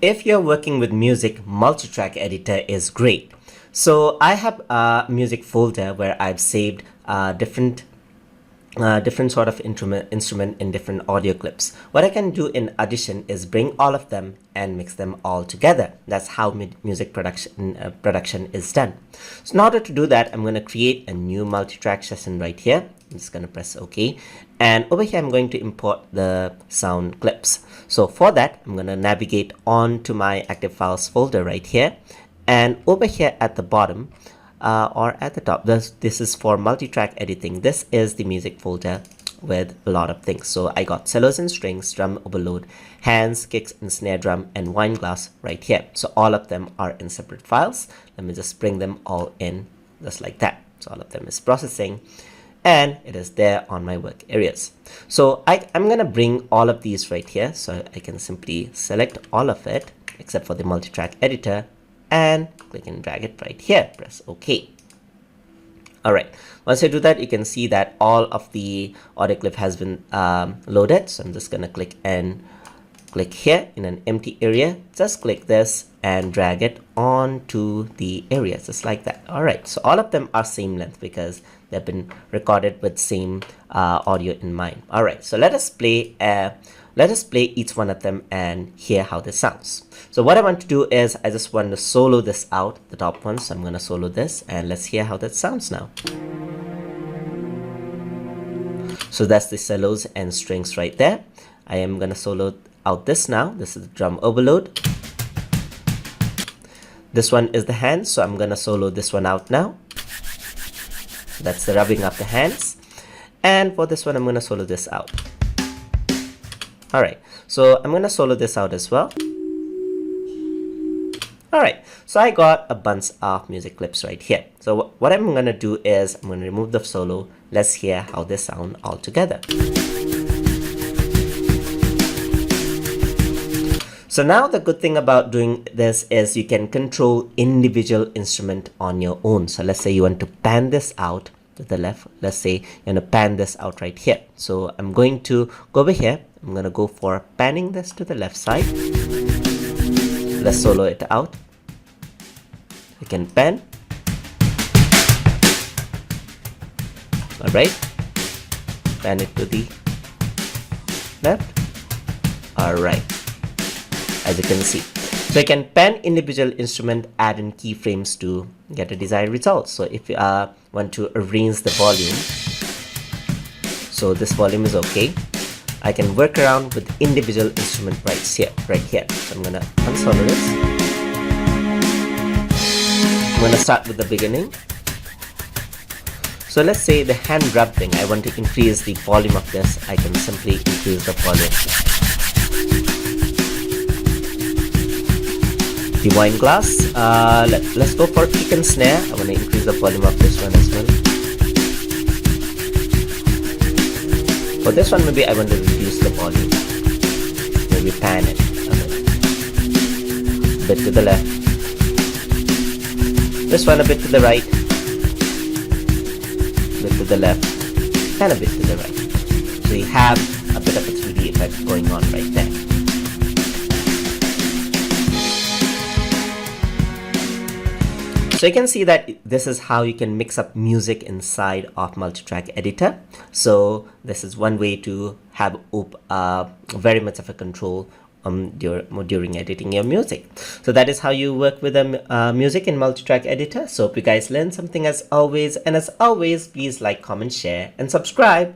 if you're working with music, Multitrack Editor is great. So I have a music folder where I've saved different sort of instrument in different audio clips. What I can do in Audition is bring all of them and mix them all together. That's how music production is done. So in order to do that, I'm going to create a new multi-track session right here. I'm just going to press OK, and over here I'm going to import the sound clips. So for that, I'm going to navigate on to my active files folder right here, and over here at the bottom or at the top, this is for multi-track editing. This is the music folder with a lot of things. So I got cellos and strings, drum overload, hands, kicks and snare drum, and wine glass right here. So all of them are in separate files. Let me just bring them all in just like that. So all of them is processing, and it is there on my work areas. So I'm gonna bring all of these right here. So I can simply select all of it except for the multi-track editor and click and drag it right here. Press OK. All right, once I do that, you can see that all of the audio clip has been loaded. So I'm just gonna click here in an empty area. Just click this and drag it onto the area, just like that. All right, so all of them are same length because they've been recorded with same audio in mind. All right, so let us play each one of them and hear how this sounds. So what I want to do is I just want to solo this out, the top one. So I'm going to solo this, and let's hear how that sounds now. So that's the cellos and strings right there. I am going to solo out this now. This is the drum overload. This one is the hands, so I'm going to solo this one out now. That's the rubbing of the hands. And for this one, I'm going to solo this out. All right, so I'm going to solo this out as well. All right, so I got a bunch of music clips right here. So what I'm going to do is I'm going to remove the solo. Let's hear how they sound all together. So now the good thing about doing this is you can control individual instrument on your own. So let's say you want to pan this out to the left. Let's say you want to pan this out right here. So I'm going to go over here. I'm going to go for panning this to the left side. Let's solo it out. We can pan. All right. Pan it to the left. All right. As you can see. So you can pan individual instrument, add in keyframes to get a desired result. So if you want to arrange the volume, so this volume is okay. I can work around with individual instrument right here. So I'm gonna unsolo this. I'm gonna start with the beginning. So let's say the hand rub thing, I want to increase the volume of this. I can simply increase the volume. The wine glass, let's go for kick and snare. I want to increase the volume of this one as well. For this one, maybe I want to reduce the volume. Maybe pan it a bit to the left. This one a bit to the right. A bit to the left. And a bit to the right. So you have a bit of a 3D effect going on right there. So you can see that this is how you can mix up music inside of Multitrack Editor. So this is one way to have very much of a control during editing your music. So that is how you work with music in Multitrack Editor. So hope you guys learned something as always. And as always, please like, comment, share, and subscribe.